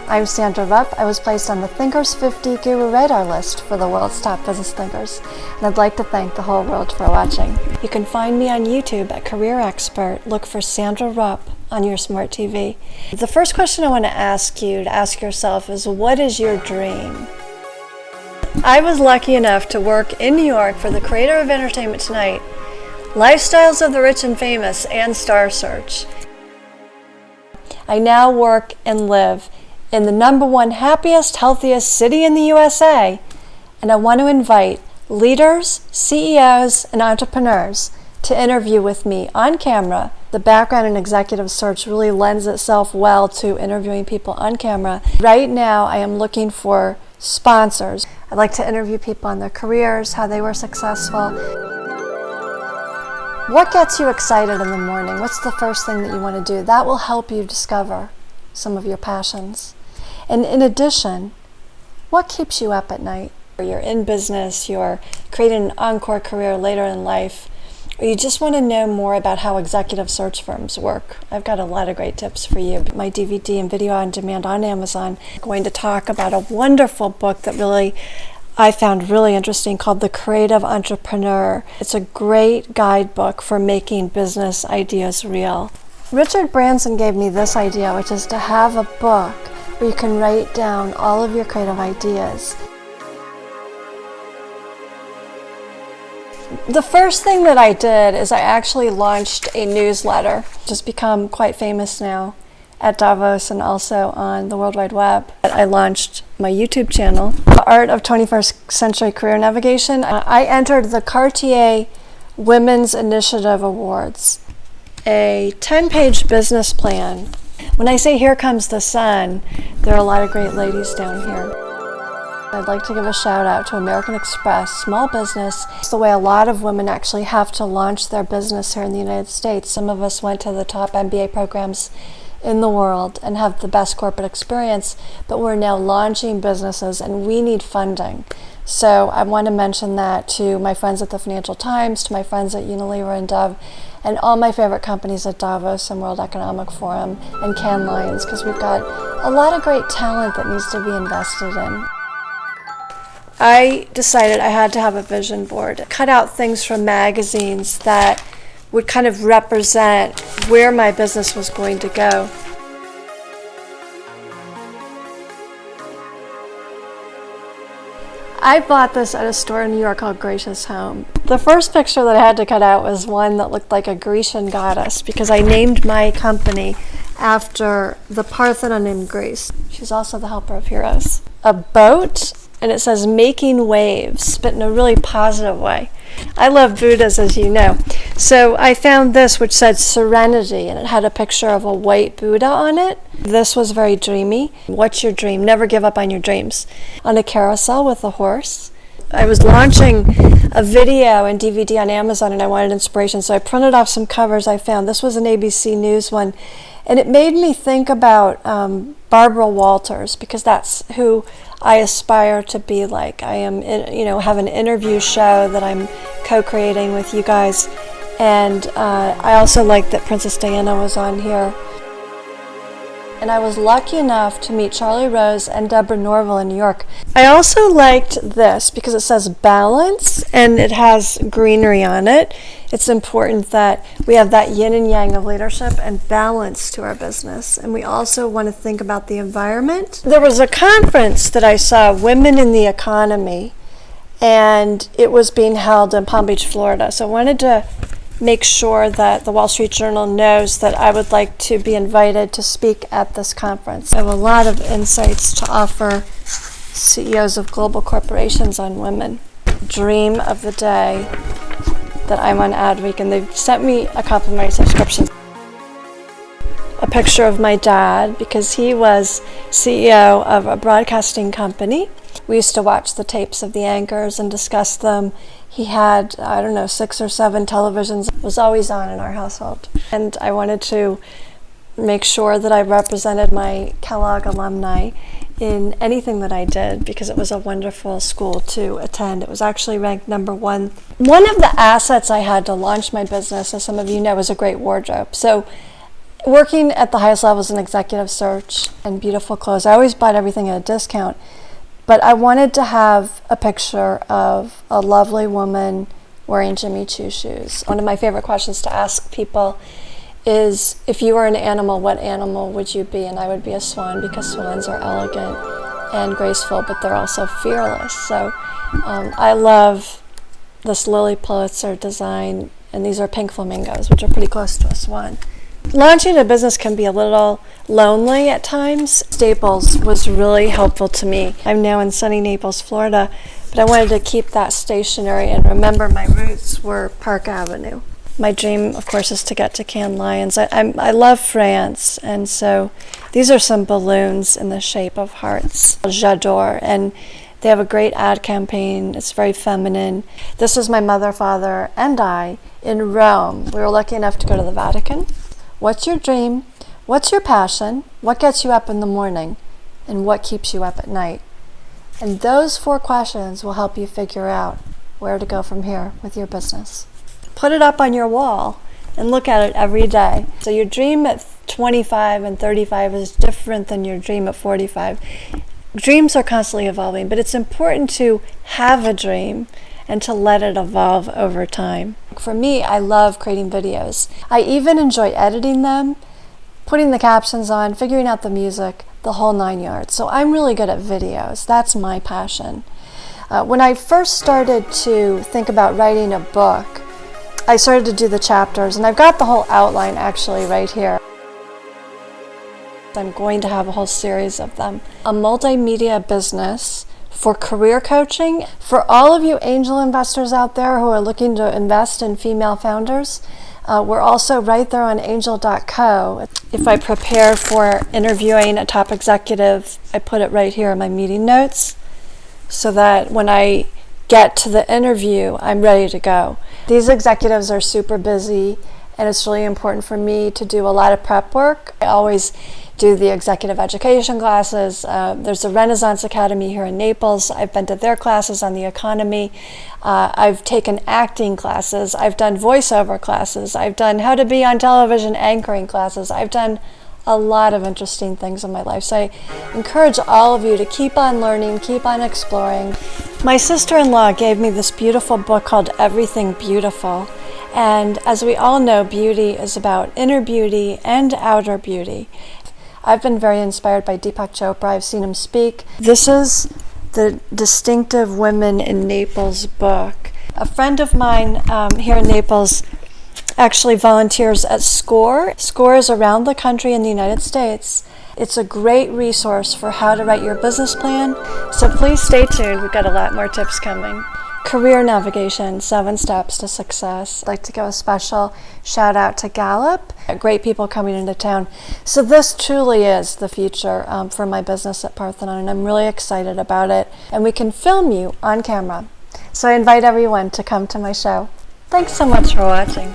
I'm Sandra Rupp. I was placed on the Thinkers 50 Guru Radar list for the world's top business thinkers, and I'd like to thank the whole world for watching. You can find me on YouTube at Career Expert. Look for Sandra Rupp on your smart TV. The first question I want to ask you to ask yourself is, what is your dream? I was lucky enough to work in New York for the creator of Entertainment Tonight, Lifestyles of the Rich and Famous, and Star Search. I now work and live in the #1 happiest, healthiest city in the USA, and I want to invite leaders, CEOs, and entrepreneurs to interview with me on camera. The background in executive search really lends itself well to interviewing people on camera. Right now, I am looking for sponsors. I'd like to interview people on their careers, how they were successful. What gets you excited in the morning? What's the first thing that you want to do? That will help you discover some of your passions. And in addition, what keeps you up at night? You're in business, you're creating an encore career later in life, or you just want to know more about how executive search firms work. I've got a lot of great tips for you. My DVD and video on demand on Amazon. I'm going to talk about a wonderful book that I found really interesting called The Creative Entrepreneur. It's a great guidebook for making business ideas real. Richard Branson gave me this idea, which is to have a book where you can write down all of your creative ideas. The first thing that I did is I actually launched a newsletter, which has become quite famous now at Davos and also on the World Wide Web. I launched my YouTube channel, The Art of 21st Century Career Navigation. I entered the Cartier Women's Initiative Awards, a 10-page business plan. When I say here comes the sun, there are a lot of great ladies down here. I'd like to give a shout out to American Express, small business. It's the way a lot of women actually have to launch their business here in the United States. Some of us went to the top MBA programs in the world and have the best corporate experience, but we're now launching businesses and we need funding. So I want to mention that to my friends at the Financial Times, to my friends at Unilever and Dove, and all my favorite companies at Davos and World Economic Forum and Cannes Lions, because we've got a lot of great talent that needs to be invested in. I decided I had to have a vision board, cut out things from magazines that would kind of represent where my business was going to go. I bought this at a store in New York called Gracious Home. The first picture that I had to cut out was one that looked like a Grecian goddess, because I named my company after the Parthenon in Greece. She's also the helper of heroes. A boat, and it says making waves, but in a really positive way. I love Buddhas, as you know. So I found this, which said serenity, and it had a picture of a white Buddha on it. This was very dreamy. What's your dream? Never give up on your dreams. On a carousel with a horse. I was launching a video and DVD on Amazon, and I wanted inspiration, so I printed off some covers I found. This was an ABC News one, and it made me think about Barbara Walters, because that's who I aspire to be like. I am, have an interview show that I'm co-creating with you guys, and I also like that Princess Diana was on here. And I was lucky enough to meet Charlie Rose and Deborah Norville in New York. I also liked this because it says balance and it has greenery on it. It's important that we have that yin and yang of leadership and balance to our business. And we also want to think about the environment. There was a conference that I saw, Women in the Economy, and it was being held in Palm Beach, Florida. So I wanted to make sure that the Wall Street Journal knows that I would like to be invited to speak at this conference. I have a lot of insights to offer CEOs of global corporations on women. Dream of the day that I'm on Adweek, and they've sent me a couple of my subscriptions. A picture of my dad, because he was CEO of a broadcasting company. We used to watch the tapes of the anchors and discuss them. He had, 6 or 7 televisions. It was always on in our household. And I wanted to make sure that I represented my Kellogg alumni in anything that I did, because it was a wonderful school to attend. It was actually ranked #1. One of the assets I had to launch my business, as some of you know, was a great wardrobe. So Working at the highest levels in executive search and beautiful clothes, I always bought everything at a discount, but I wanted to have a picture of a lovely woman wearing Jimmy Choo shoes. One of my favorite questions to ask people is, if you were an animal, what animal would you be? And I would be a swan, because swans are elegant and graceful, but they're also fearless. So I love this Lily Pulitzer design, and these are pink flamingos, which are pretty close to a swan. Launching a business can be a little lonely at times. Staples was really helpful to me. I'm now in sunny Naples, Florida, but I wanted to keep that stationary and remember my roots were Park Avenue. My dream, of course, is to get to Cannes Lions. I love France, and so these are some balloons in the shape of hearts. J'adore, and they have a great ad campaign. It's very feminine. This is my mother, father, and I in Rome. We were lucky enough to go to the Vatican. What's your dream? What's your passion? What gets you up in the morning? And what keeps you up at night? And those 4 questions will help you figure out where to go from here with your business. Put it up on your wall and look at it every day. So your dream at 25 and 35 is different than your dream at 45. Dreams are constantly evolving, but it's important to have a dream and to let it evolve over time. For me, I love creating videos. I even enjoy editing them, putting the captions on, figuring out the music, the whole 9 yards. So I'm really good at videos. That's my passion. When I first started to think about writing a book, I started to do the chapters, and I've got the whole outline actually right here. I'm going to have a whole series of them. A multimedia business for career coaching. For all of you angel investors out there who are looking to invest in female founders, we're also right there on angel.co. If I prepare for interviewing a top executive, I put it right here in my meeting notes so that when I get to the interview, I'm ready to go. These executives are super busy, and it's really important for me to do a lot of prep work. I always do the executive education classes. There's a Renaissance Academy here in Naples. I've been to their classes on the economy. I've taken acting classes. I've done voiceover classes. I've done how to be on television anchoring classes. I've done a lot of interesting things in my life. So I encourage all of you to keep on learning, keep on exploring. My sister-in-law gave me this beautiful book called Everything Beautiful. And as we all know, beauty is about inner beauty and outer beauty. I've been very inspired by Deepak Chopra. I've seen him speak. This is the Distinctive Women in Naples book. A friend of mine here in Naples actually volunteers at SCORE. SCORE is around the country in the United States. It's a great resource for how to write your business plan. So please stay tuned. We've got a lot more tips coming. Career navigation, 7 steps to success. I'd like to give a special shout out to Gallup. Great people coming into town. So this truly is the future for my business at Parthenon, and I'm really excited about it. And we can film you on camera. So I invite everyone to come to my show. Thanks so much for watching.